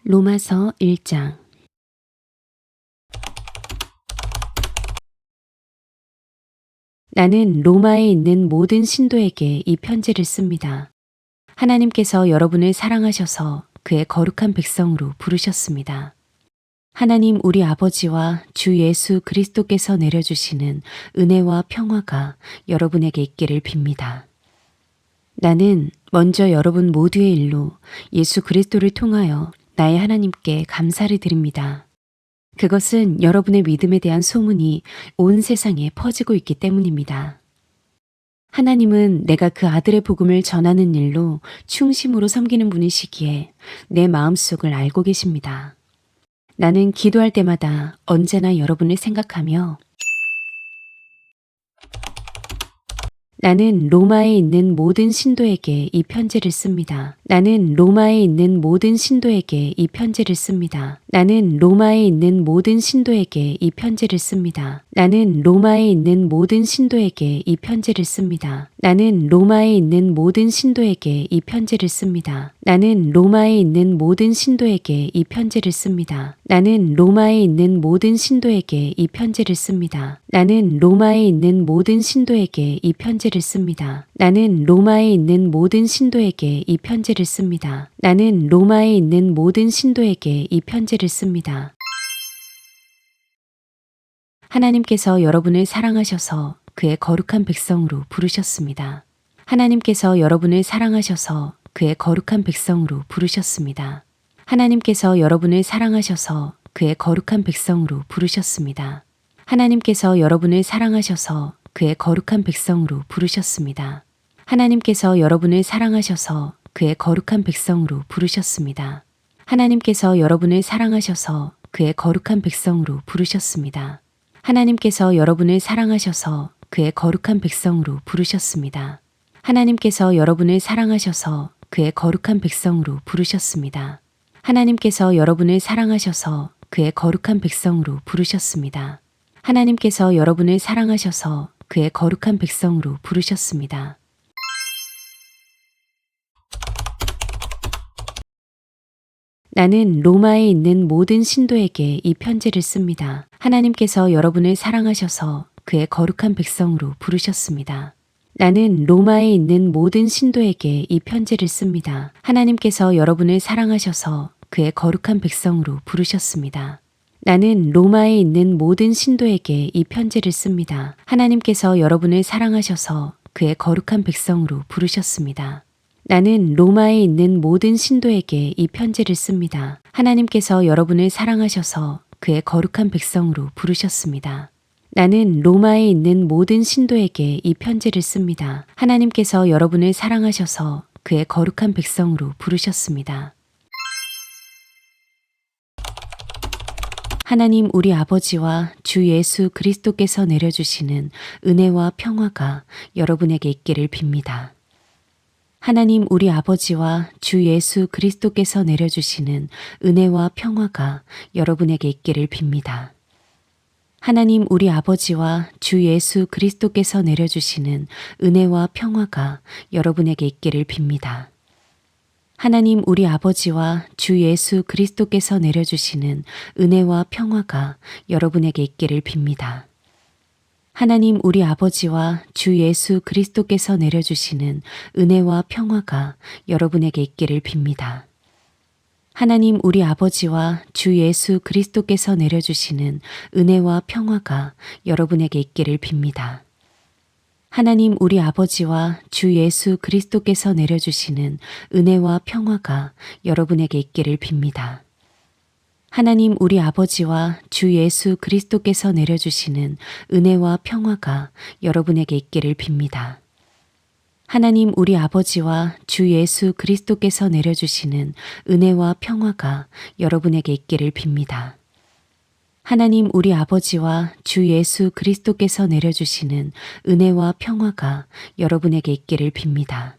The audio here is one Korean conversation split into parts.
로마서 1장. 나는 로마에 있는 모든 신도에게 이 편지를 씁니다. 하나님께서 여러분을 사랑하셔서 그의 거룩한 백성으로 부르셨습니다. 하나님 우리 아버지와 주 예수 그리스도께서 내려주시는 은혜와 평화가 여러분에게 있기를 빕니다. 나는 먼저 여러분 모두의 일로 예수 그리스도를 통하여 나의 하나님께 감사를 드립니다. 그것은 여러분의 믿음에 대한 소문이 온 세상에 퍼지고 있기 때문입니다. 하나님은 내가 그 아들의 복음을 전하는 일로 충심으로 섬기는 분이시기에 내 마음속을 알고 계십니다. 나는 기도할 때마다 언제나 여러분을 생각하며 나는 로마에 있는 모든 신도에게 이 편지를 씁니다. 나는 로마에 있는 모든 신도에게 이 편지를 씁니다. 나는 로마에 있는 모든 신도에게 이 편지를 씁니다. 나는 로마에 있는 모든 신도에게 이 편지를 씁니다. 나는 로마에 있는 모든 신도에게 이 편지를 씁니다. 나는 로마에 있는 모든 신도에게 이 편지를 씁니다. 나는 로마에 있는 모든 신도에게 이 편지를 씁니다. 나는 로마에 있는 모든 신도에게 이 편지를 씁니다. 나는 로마에 있는 모든 신도에게 이 편지를 씁니다. 나는 로마에 있는 모든 신도에게 이 편지를 씁니다. 하나님께서 여러분을 사랑하셔서 그의 거룩한 백성으로 부르셨습니다. 하나님께서 여러분을 사랑하셔서 그의 거룩한 백성으로 부르셨습니다. 하나님께서 여러분을 사랑하셔서 그의 거룩한 백성으로 부르셨습니다. 하나님께서 여러분을 사랑하셔서 그의 거룩한 백성으로 부르셨습니다. 하나님께서 여러분을 사랑하셔서 그의 거룩한 백성으로 부르셨습니다. 하나님께서 여러분을 사랑하셔서 그의 거룩한 백성으로 부르셨습니다. 하나님께서 여러분을 사랑하셔서 그의 거룩한 백성으로 부르셨습니다. 하나님께서 여러분을 사랑하셔서 그의 거룩한 백성으로 부르셨습니다. 하나님께서 여러분을 사랑하셔서 그의 거룩한 백성으로 부르셨습니다. 하나님께서 여러분을 사랑하셔서 그의 거룩한 백성으로 부르셨습니다. 나는 로마에 있는 모든 신도에게 이 편지를 씁니다. 하나님께서 여러분을 사랑하셔서 그의 거룩한 백성으로 부르셨습니다. 나는 로마에 있는 모든 신도에게 이 편지를 씁니다. 하나님께서 여러분을 사랑하셔서 그의 거룩한 백성으로 부르셨습니다. 나는 로마에 있는 모든 신도에게 이 편지를 씁니다. 하나님께서 여러분을 사랑하셔서 그의 거룩한 백성으로 부르셨습니다. 나는 로마에 있는 모든 신도에게 이 편지를 씁니다. 하나님께서 여러분을 사랑하셔서 그의 거룩한 백성으로 부르셨습니다. 나는 로마에 있는 모든 신도에게 이 편지를 씁니다. 하나님께서 여러분을 사랑하셔서 그의 거룩한 백성으로 부르셨습니다. 하나님 우리 아버지와 주 예수 그리스도께서 내려주시는 은혜와 평화가 여러분에게 있기를 빕니다. 하나님 우리 아버지와 주 예수 그리스도께서 내려주시는 은혜와 평화가 여러분에게 있기를 빕니다. 하나님 우리 아버지와 주 예수 그리스도께서 내려주시는 은혜와 평화가 여러분에게 있기를 빕니다. 하나님 우리 아버지와 주 예수 그리스도께서 내려주시는 은혜와 평화가 여러분에게 있기를 빕니다. 하나님 우리 아버지와 주 예수 그리스도께서 내려주시는 은혜와 평화가 여러분에게 있기를 빕니다. 하나님 우리 아버지와 주 예수 그리스도께서 내려주시는 은혜와 평화가 여러분에게 있기를 빕니다. 하나님 우리 아버지와 주 예수 그리스도께서 내려주시는 은혜와 평화가 여러분에게 있기를 빕니다. 하나님 우리 아버지와 주 예수 그리스도께서 내려주시는 은혜와 평화가 여러분에게 있기를 빕니다. 하나님 우리 아버지와 주 예수 그리스도께서 내려주시는 은혜와 평화가 여러분에게 있기를 빕니다. 하나님 우리 아버지와 주 예수 그리스도께서 내려주시는 은혜와 평화가 여러분에게 있기를 빕니다.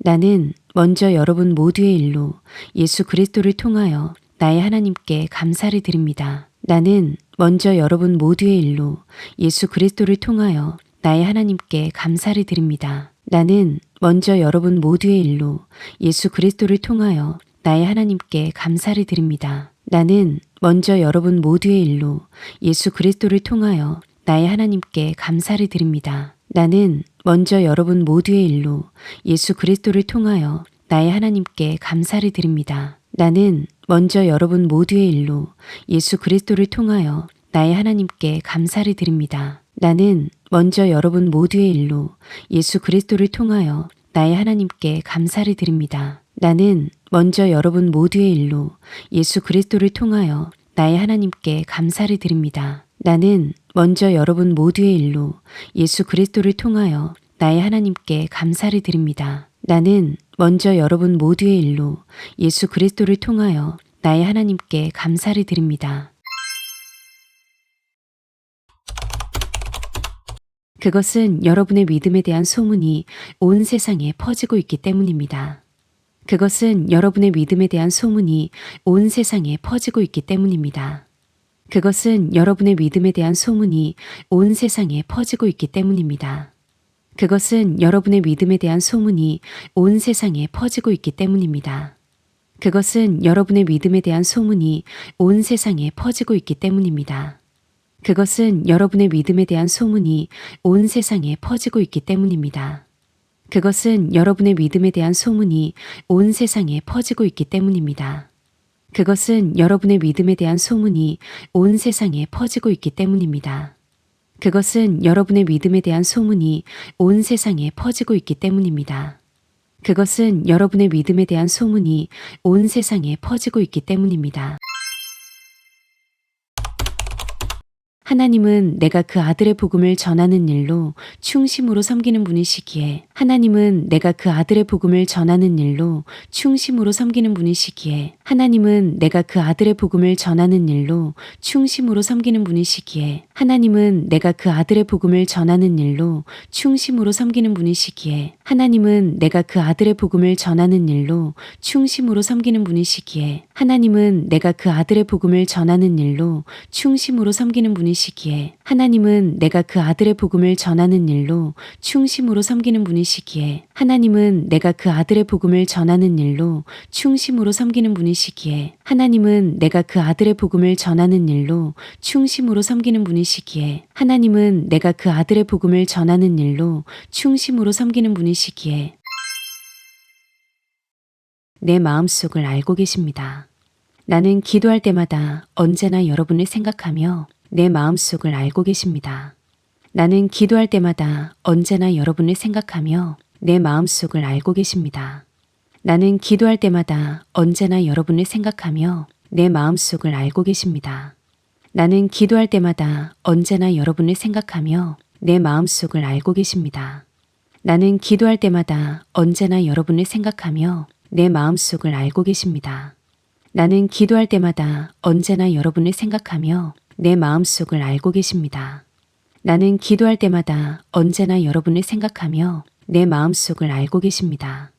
나는 먼저 여러분 모두의 일로 예수 그리스도를 통하여 나의 하나님께 감사를 드립니다. 나는 먼저 여러분 모두의 일로 예수 그리스도를 통하여 나의 하나님께 감사를 드립니다. 나는 먼저 여러분 모두의 일로 예수 그리스도를 통하여 나의 하나님께 감사를 드립니다. 나는 먼저 여러분 모두의 일로 예수 그리스도를 통하여 나의 하나님께 감사를 드립니다. 나는 먼저 여러분 모두의 일로 예수 그리스도를 통하여 나의 하나님께 감사를 드립니다. 나는 먼저 여러분 모두의 일로 예수 그리스도를 통하여 나의 하나님께 감사를 드립니다. 나는 먼저 여러분 모두의 일로 예수 그리스도를 통하여 나의 하나님께 감사를 드립니다. 나는 먼저 여러분 모두의 일로 예수 그리스도를 통하여 나의 하나님께 감사를 드립니다. 나는 먼저 여러분 모두의 일로 예수 그리스도를 통하여 나의 하나님께 감사를 드립니다. 나는 먼저 여러분 모두의 일로 예수 그리스도를 통하여 나의 하나님께 감사를 드립니다. 그것은 여러분의 믿음에 대한 소문이 온 세상에 퍼지고 있기 때문입니다. 그것은 여러분의 믿음에 대한 소문이 온 세상에 퍼지고 있기 때문입니다. 그것은 여러분의 믿음에 대한 소문이 온 세상에 퍼지고 있기 때문입니다. 그것은 여러분의 믿음에 대한 소문이 온 세상에 퍼지고 있기 때문입니다. 그것은 여러분의 믿음에 대한 소문이 온 세상에 퍼지고 있기 때문입니다. 그것은 여러분의 믿음에 대한 소문이 온 세상에 퍼지고 있기 때문입니다. 그것은 여러분의 믿음에 대한 소문이 온 세상에 퍼지고 있기 때문입니다. 그것은 여러분의 믿음에 대한 소문이 온 세상에 퍼지고 있기 때문입니다. 그것은 여러분의 믿음에 대한 소문이 온 세상에 퍼지고 있기 때문입니다. 그것은 여러분의 믿음에 대한 소문이 온 세상에 퍼지고 있기 때문입니다. 하나님은 내가 그 아들의 복음을 전하는 일로 충심으로 섬기는 분이시기에 하나님은 내가 그 아들의 복음을 전하는 일로 충심으로 섬기는 분이시기에 하나님은 내가 그 아들의 복음을 전하는 일로 충심으로 섬기는 분이시기에 하나님은 내가 그 아들의 복음을 전하는 일로 충심으로 섬기는 분이시기에 하나님은 내가 그 아들의 복음을 전하는 일로 충심으로 섬기는 분이시기에 하나님은 내가 그 아들의 복음을 전하는 일로 충심으로 섬기는 분이시기에 하나님은 내가 그 아들의 복음을 전하는 일로 충심으로 섬기는 분이시기에 하나님은 내가 그 아들의 복음을 전하는 일로 충심으로 섬기는 분이시기에 하나님은 내가 그 아들의 복음을 전하는 일로 충심으로 섬기는 분이시기에 하나님은 내가 그 아들의 복음을 전하는 일로 충심으로 섬기는 분이시기에 내 마음속을 알고 계십니다. 나는 기도할 때마다 언제나 여러분을 생각하며 내 마음속을 알고 계십니다. 나는 기도할 때마다 언제나 여러분을 생각하며 내 마음속을 알고 계십니다. 나는 기도할 때마다 언제나 여러분을 생각하며 내 마음속을 알고 계십니다. 나는 기도할 때마다 언제나 여러분을 생각하며 내 마음속을 알고 계십니다. 나는 기도할 때마다 언제나 여러분을 생각하며 내 마음속을 알고 계십니다. 나는 기도할 때마다 언제나 여러분을 생각하며 내 마음속을 알고 계십니다. 나는 기도할 때마다 언제나 여러분을 생각하며 내 마음속을 알고 계십니다.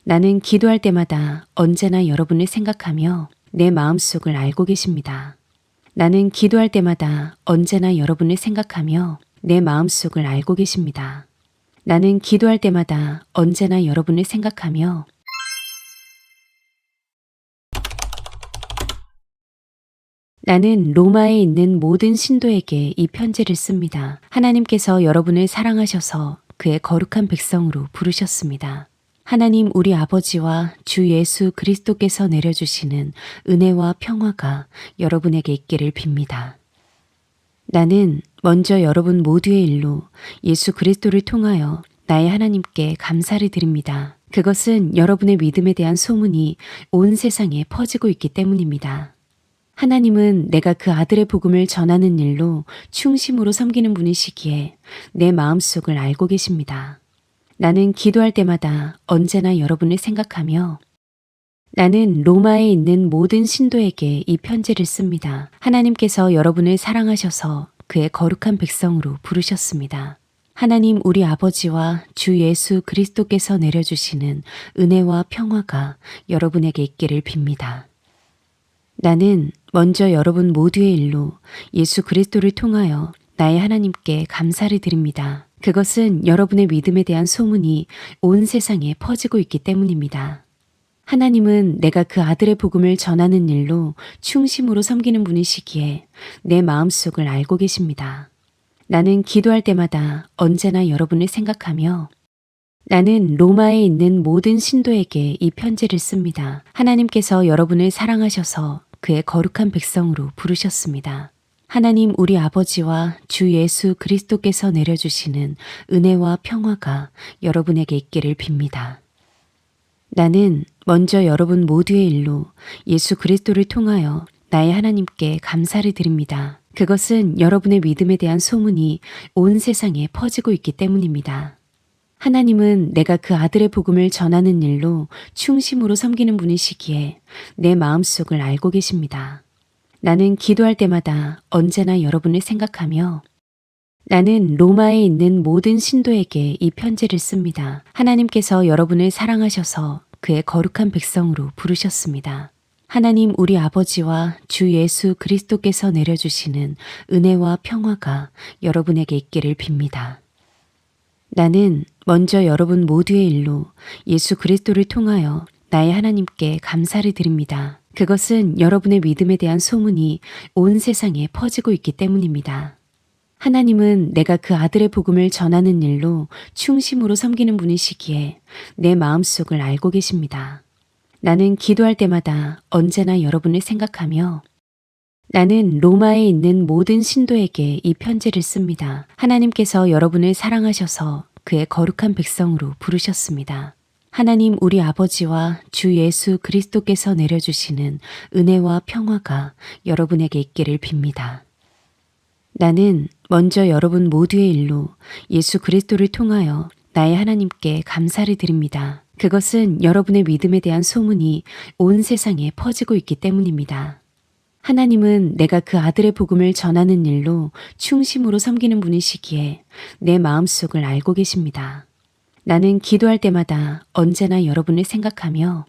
나는 기도할 때마다 언제나 여러분을 생각하며 내 마음속을 알고 계십니다. 나는 기도할 때마다 언제나 여러분을 생각하며 내 마음속을 알고 계십니다. 나는 기도할 때마다 언제나 여러분을 생각하며 나는 로마에 있는 모든 신도에게 이 편지를 씁니다. 하나님께서 여러분을 사랑하셔서 그의 거룩한 백성으로 부르셨습니다. 하나님 우리 아버지와 주 예수 그리스도께서 내려주시는 은혜와 평화가 여러분에게 있기를 빕니다. 나는 먼저 여러분 모두의 일로 예수 그리스도를 통하여 나의 하나님께 감사를 드립니다. 그것은 여러분의 믿음에 대한 소문이 온 세상에 퍼지고 있기 때문입니다. 하나님은 내가 그 아들의 복음을 전하는 일로 충심으로 섬기는 분이시기에 내 마음속을 알고 계십니다. 나는 기도할 때마다 언제나 여러분을 생각하며 나는 로마에 있는 모든 신도에게 이 편지를 씁니다. 하나님께서 여러분을 사랑하셔서 그의 거룩한 백성으로 부르셨습니다. 하나님 우리 아버지와 주 예수 그리스도께서 내려주시는 은혜와 평화가 여러분에게 있기를 빕니다. 나는 먼저 여러분 모두의 일로 예수 그리스도를 통하여 나의 하나님께 감사를 드립니다. 그것은 여러분의 믿음에 대한 소문이 온 세상에 퍼지고 있기 때문입니다. 하나님은 내가 그 아들의 복음을 전하는 일로 충심으로 섬기는 분이시기에 내 마음속을 알고 계십니다. 나는 기도할 때마다 언제나 여러분을 생각하며 나는 로마에 있는 모든 신도에게 이 편지를 씁니다. 하나님께서 여러분을 사랑하셔서 그의 거룩한 백성으로 부르셨습니다. 하나님 우리 아버지와 주 예수 그리스도께서 내려주시는 은혜와 평화가 여러분에게 있기를 빕니다. 나는 먼저 여러분 모두의 일로 예수 그리스도를 통하여 나의 하나님께 감사를 드립니다. 그것은 여러분의 믿음에 대한 소문이 온 세상에 퍼지고 있기 때문입니다. 하나님은 내가 그 아들의 복음을 전하는 일로 충심으로 섬기는 분이시기에 내 마음속을 알고 계십니다. 나는 기도할 때마다 언제나 여러분을 생각하며 나는 로마에 있는 모든 신도에게 이 편지를 씁니다. 하나님께서 여러분을 사랑하셔서 그의 거룩한 백성으로 부르셨습니다. 하나님 우리 아버지와 주 예수 그리스도께서 내려주시는 은혜와 평화가 여러분에게 있기를 빕니다. 나는 먼저 여러분 모두의 일로 예수 그리스도를 통하여 나의 하나님께 감사를 드립니다. 그것은 여러분의 믿음에 대한 소문이 온 세상에 퍼지고 있기 때문입니다. 하나님은 내가 그 아들의 복음을 전하는 일로 충심으로 섬기는 분이시기에 내 마음속을 알고 계십니다. 나는 기도할 때마다 언제나 여러분을 생각하며 나는 로마에 있는 모든 신도에게 이 편지를 씁니다. 하나님께서 여러분을 사랑하셔서 그의 거룩한 백성으로 부르셨습니다. 하나님 우리 아버지와 주 예수 그리스도께서 내려주시는 은혜와 평화가 여러분에게 있기를 빕니다. 나는 먼저 여러분 모두의 일로 예수 그리스도를 통하여 나의 하나님께 감사를 드립니다. 그것은 여러분의 믿음에 대한 소문이 온 세상에 퍼지고 있기 때문입니다. 하나님은 내가 그 아들의 복음을 전하는 일로 충심으로 섬기는 분이시기에 내 마음속을 알고 계십니다. 나는 기도할 때마다 언제나 여러분을 생각하며